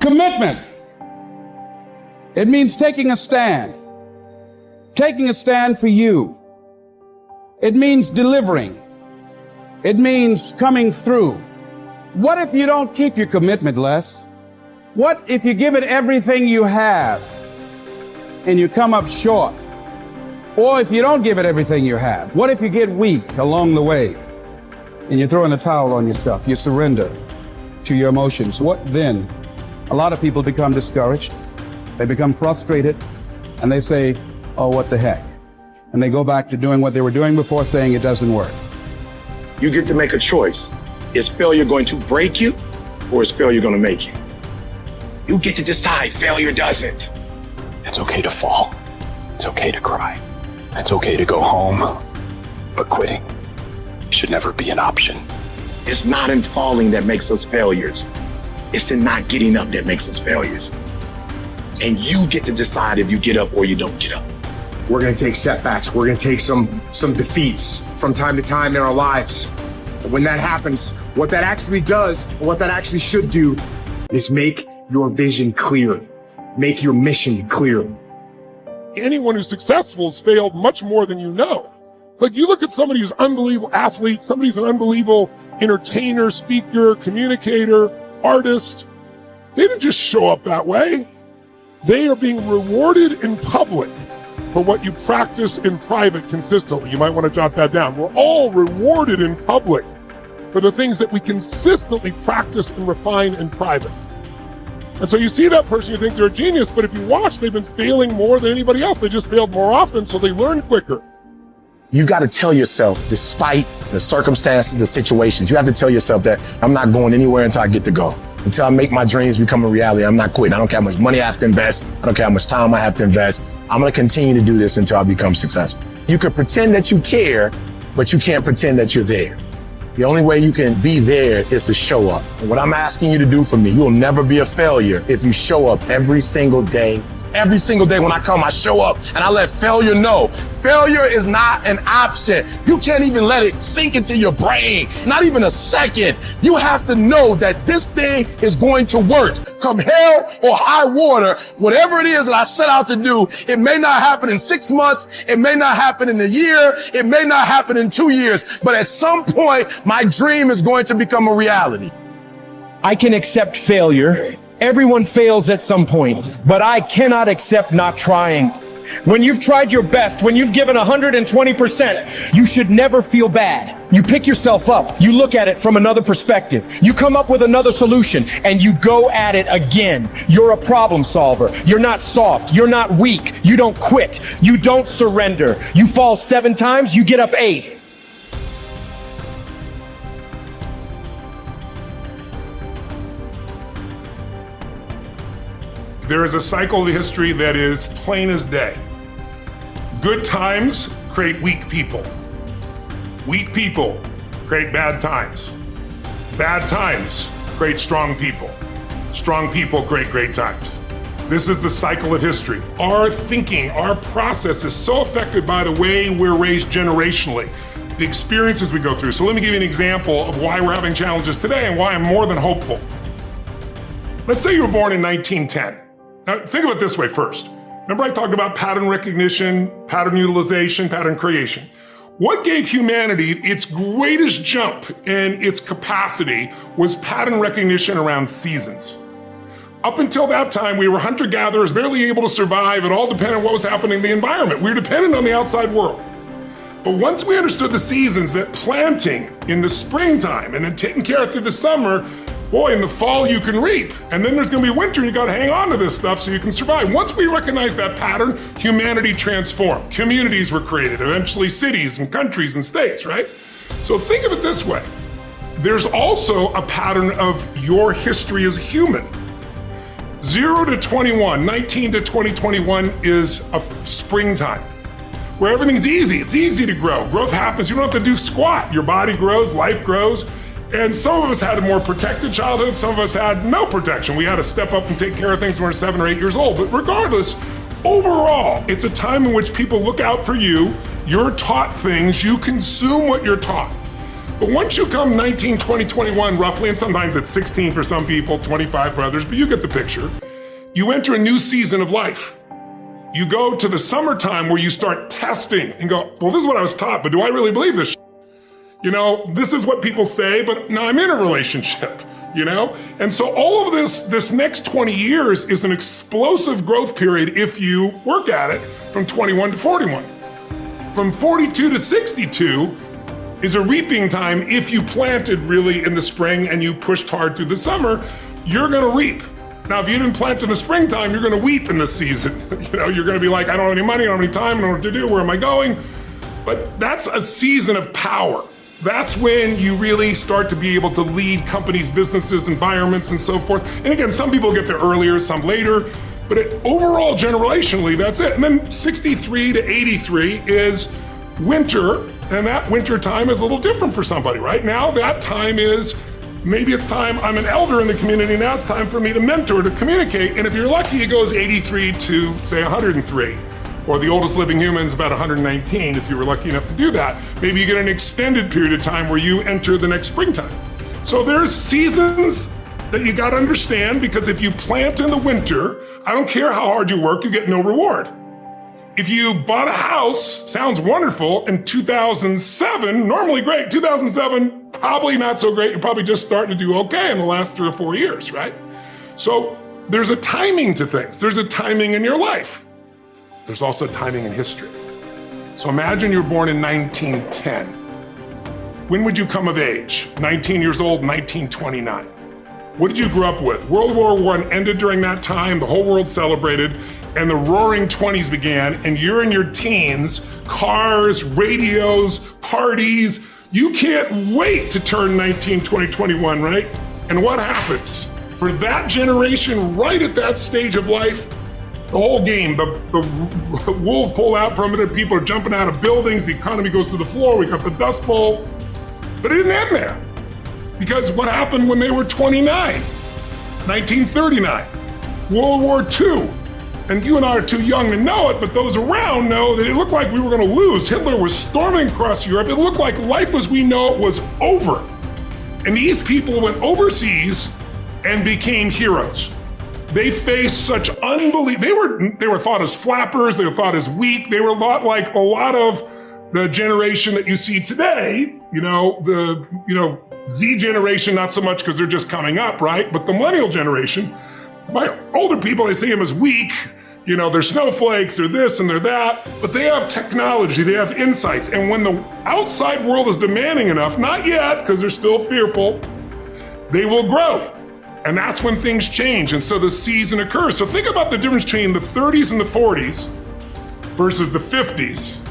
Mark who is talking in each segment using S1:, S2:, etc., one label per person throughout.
S1: Commitment. It means taking a stand. Taking a stand for you. It means delivering. It means coming through. What if you don't keep your commitment, Les? What if you give it everything you have and you come up short? Or if you don't give it everything you have, what if you get weak along the way and you throw in a towel on yourself, you surrender to your emotions? What then? A lot of people become discouraged, they become frustrated, and they say, oh, what the heck? And they go back to doing what they were doing before, saying it doesn't work.
S2: You get to make a choice. Is failure going to break you, or is failure going to make you? You get to decide. Failure doesn't.
S3: It's okay to fall. It's okay to cry. It's okay to go home. But quitting should never be an option.
S2: It's not in falling that makes us failures. It's in not getting up that makes us failures. And you get to decide if you get up or you don't get up.
S4: We're going to take setbacks. We're going to take some defeats from time to time in our lives. When that happens, what that actually does, or what that actually should do, is make your vision clear. Make your mission clear.
S5: Anyone who's successful has failed much more than you know. It's like you look at somebody who's an unbelievable athlete, somebody who's an unbelievable entertainer, speaker, communicator, artist. They didn't just show up that way. They are being rewarded in public for what you practice in private consistently. You might want to jot that down. We're all rewarded in public for the things that we consistently practice and refine in private. And so you see that person, you think they're a genius, but if you watch, they've been failing more than anybody else. They just failed more often, so they learn quicker.
S2: You got to tell yourself, despite the circumstances, the situations, you have to tell yourself that I'm not going anywhere until I get to go. Until I make my dreams become a reality, I'm not quitting. I don't care how much money I have to invest. I don't care how much time I have to invest. I'm going to continue to do this until I become successful. You can pretend that you care, but you can't pretend that you're there. The only way you can be there is to show up. And what I'm asking you to do for me, you'll never be a failure if you show up every single day. Every single day when I come, I show up and I let failure know. Failure is not an option. You can't even let it sink into your brain, not even a second. You have to know that this thing is going to work. Come hell or high water, whatever it is that I set out to do, it may not happen in 6 months, it may not happen in a year, it may not happen in 2 years, but at some point, my dream is going to become a reality.
S4: I can accept failure. Everyone fails at some point, but I cannot accept not trying. When you've tried your best, when you've given 120%, you should never feel bad. You pick yourself up, you look at it from another perspective, you come up with another solution, and you go at it again. You're a problem solver. You're not soft. You're not weak. You don't quit. You don't surrender. You fall 7 times, you get up 8.
S5: There is a cycle of history that is plain as day. Good times create weak people. Weak people create bad times. Bad times create strong people. Strong people create great times. This is the cycle of history. Our thinking, our process is so affected by the way we're raised generationally, the experiences we go through. So let me give you an example of why we're having challenges today and why I'm more than hopeful. Let's say you were born in 1910. Now, think of it this way first. Remember I talked about pattern recognition, pattern utilization, pattern creation. What gave humanity its greatest jump in its capacity was pattern recognition around seasons. Up until that time, we were hunter-gatherers, barely able to survive. It all depended on what was happening in the environment. We were dependent on the outside world. But once we understood the seasons, that planting in the springtime and then taking care of through the summer, boy, in the fall you can reap, and then there's gonna be winter, and you gotta hang on to this stuff so you can survive. Once we recognized that pattern, humanity transformed. Communities were created, eventually cities and countries and states, right? So think of it this way. There's also a pattern of your history as a human. 0 to 21, 19 to 2021 is a springtime, where everything's easy. It's easy to grow. Growth happens, you don't have to do squat. Your body grows, life grows. And some of us had a more protected childhood, some of us had no protection. We had to step up and take care of things when we were 7 or 8 years old. But regardless, overall, it's a time in which people look out for you, you're taught things, you consume what you're taught. But once you come 19, 20, 21 roughly, and sometimes it's 16 for some people, 25 for others, but you get the picture, you enter a new season of life. You go to the summertime where you start testing and go, well, this is what I was taught, but do I really believe this? You know, this is what people say, but now I'm in a relationship, you know? And so all of this next 20 years is an explosive growth period if you work at it from 21 to 41. From 42 to 62 is a reaping time. If you planted really in the spring and you pushed hard through the summer, you're gonna reap. Now, if you didn't plant in the springtime, you're gonna weep in this season. You know, you're gonna be like, I don't have any money, I don't have any time, I don't know what to do, where am I going? But that's a season of power. That's when you really start to be able to lead companies, businesses, environments, and so forth. And again, some people get there earlier, some later, but overall, generationally, that's it. And then 63 to 83 is winter, and that winter time is a little different for somebody. Right now, that time is, maybe it's time, I'm an elder in the community, now it's time for me to mentor, to communicate. And if you're lucky, it goes 83 to, say, 103. Or the oldest living human is about 119, if you were lucky enough to do that. Maybe you get an extended period of time where you enter the next springtime. So there's seasons that you gotta understand, because if you plant in the winter, I don't care how hard you work, you get no reward. If you bought a house, sounds wonderful, in 2007, normally great, 2007, probably not so great, you're probably just starting to do okay in the last 3 or 4 years, right? So there's a timing to things. There's a timing in your life. There's also timing in history. So imagine you were born in 1910. When would you come of age? 19 years old, 1929. What did you grow up with? World War I ended during that time, the whole world celebrated, and the roaring 20s began, and you're in your teens, cars, radios, parties. You can't wait to turn 19, 20, 21, right? And what happens? For that generation, right at that stage of life, the whole game, the wolves pull out from it, and people are jumping out of buildings, the economy goes to the floor, we got the Dust Bowl. But it didn't end there. Because what happened when they were 29? 1939, World War II. And you and I are too young to know it, but those around know that it looked like we were gonna lose. Hitler was storming across Europe. It looked like life as we know it was over. And these people went overseas and became heroes. They faced such unbelievable, they were thought as flappers, they were thought as weak, they were a lot like a lot of the generation that you see today, the Z generation, not so much because they're just coming up, right? But the millennial generation, by older people, they see them as weak, they're snowflakes, they're this and they're that, but they have technology, they have insights. And when the outside world is demanding enough, not yet, because they're still fearful, they will grow. And that's when things change. And so the season occurs. So think about the difference between the 30s and the 40s versus the 50s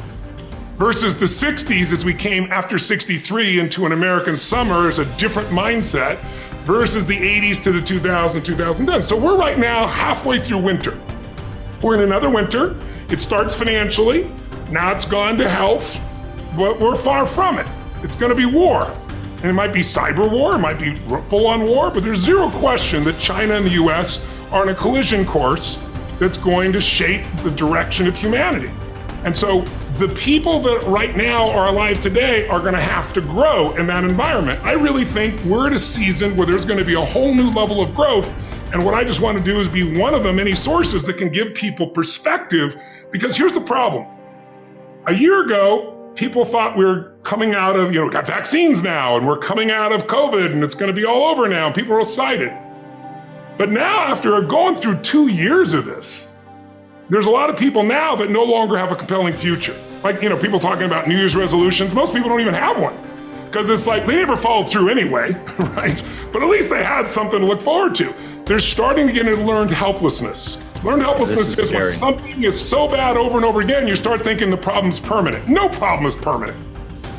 S5: versus the 60s as we came after 63 into an American summer as a different mindset versus the 80s to the 2000s, 2010. So we're right now halfway through winter. We're in another winter. It starts financially. Now it's gone to health, but we're far from it. It's gonna be war. And it might be cyber war, it might be full-on war, but there's zero question that China and the US are on a collision course that's going to shape the direction of humanity. And so the people that right now are alive today are gonna have to grow in that environment. I really think we're at a season where there's gonna be a whole new level of growth. And what I just want to do is be one of the many sources that can give people perspective, because here's the problem. A year ago, people thought we were coming out of, we got vaccines now, and we're coming out of COVID, and it's gonna be all over now, and people are excited. But now, after going through 2 years of this, there's a lot of people now that no longer have a compelling future. Like, people talking about New Year's resolutions, most people don't even have one. Because it's like, they never followed through anyway, right? But at least they had something to look forward to. They're starting to get into learned helplessness. Learned helplessness is when something is so bad over and over again, you start thinking the problem's permanent. No problem is permanent.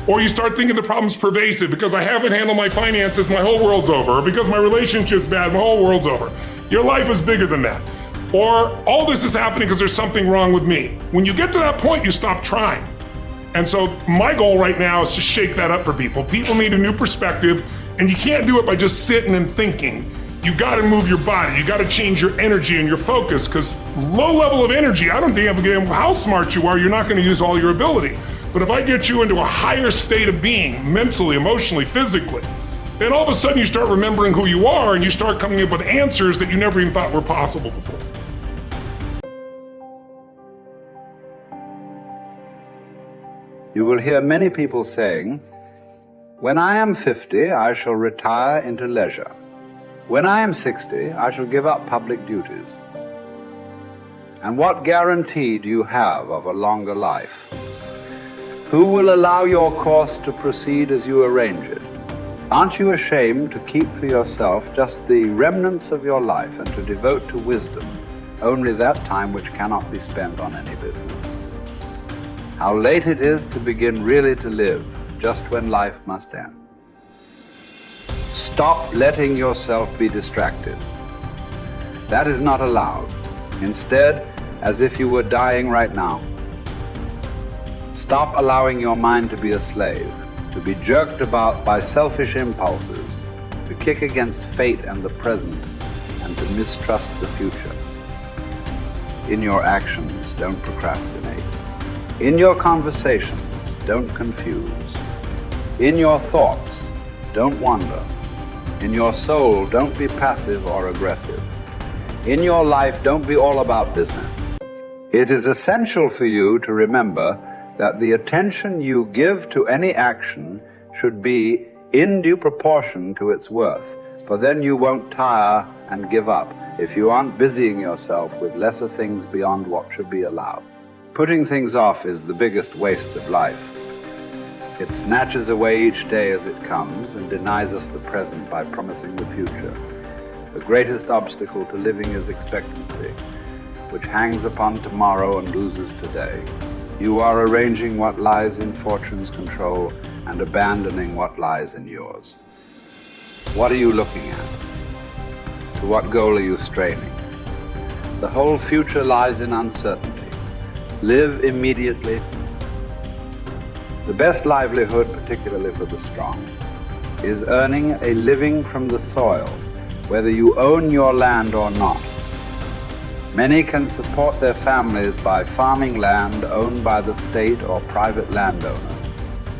S5: Or you start thinking the problem's pervasive because I haven't handled my finances, my whole world's over. Or because my relationship's bad, my whole world's over. Your life is bigger than that. Or all this is happening because there's something wrong with me. When you get to that point, you stop trying. And so my goal right now is to shake that up for people. People need a new perspective, and you can't do it by just sitting and thinking. You gotta move your body, you gotta change your energy and your focus, because low level of energy, I don't give a damn how smart you are, you're not gonna use all your ability. But if I get you into a higher state of being, mentally, emotionally, physically, then all of a sudden you start remembering who you are and you start coming up with answers that you never even thought were possible before.
S6: You will hear many people saying, "When I am 50, I shall retire into leisure. When I am 60, I shall give up public duties." And what guarantee do you have of a longer life? Who will allow your course to proceed as you arrange it? Aren't you ashamed to keep for yourself just the remnants of your life and to devote to wisdom only that time which cannot be spent on any business? How late it is to begin really to live, just when life must end. Stop letting yourself be distracted. That is not allowed. Instead, as if you were dying right now, stop allowing your mind to be a slave, to be jerked about by selfish impulses, to kick against fate and the present, and to mistrust the future. In your actions, don't procrastinate. In your conversations, don't confuse. In your thoughts, don't wander. In your soul, don't be passive or aggressive. In your life, don't be all about business. It is essential for you to remember that the attention you give to any action should be in due proportion to its worth, for then you won't tire and give up if you aren't busying yourself with lesser things beyond what should be allowed. Putting things off is the biggest waste of life. It snatches away each day as it comes and denies us the present by promising the future. The greatest obstacle to living is expectancy, which hangs upon tomorrow and loses today. You are arranging what lies in fortune's control and abandoning what lies in yours. What are you looking at? To what goal are you straining? The whole future lies in uncertainty. Live immediately. The best livelihood, particularly for the strong, is earning a living from the soil, whether you own your land or not. Many can support their families by farming land owned by the state or private landowners.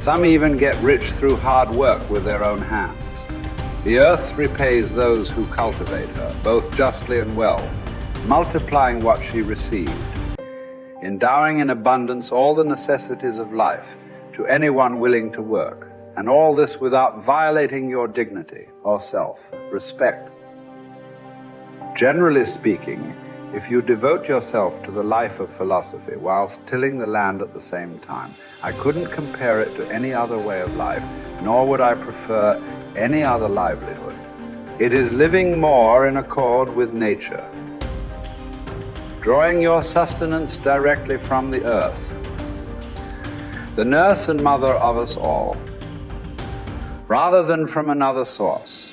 S6: Some even get rich through hard work with their own hands. The earth repays those who cultivate her, both justly and well, multiplying what she received, endowing in abundance all the necessities of life to anyone willing to work, and all this without violating your dignity or self-respect. Generally speaking, if you devote yourself to the life of philosophy whilst tilling the land at the same time, I couldn't compare it to any other way of life, nor would I prefer any other livelihood. It is living more in accord with nature, drawing your sustenance directly from the earth, the nurse and mother of us all, rather than from another source.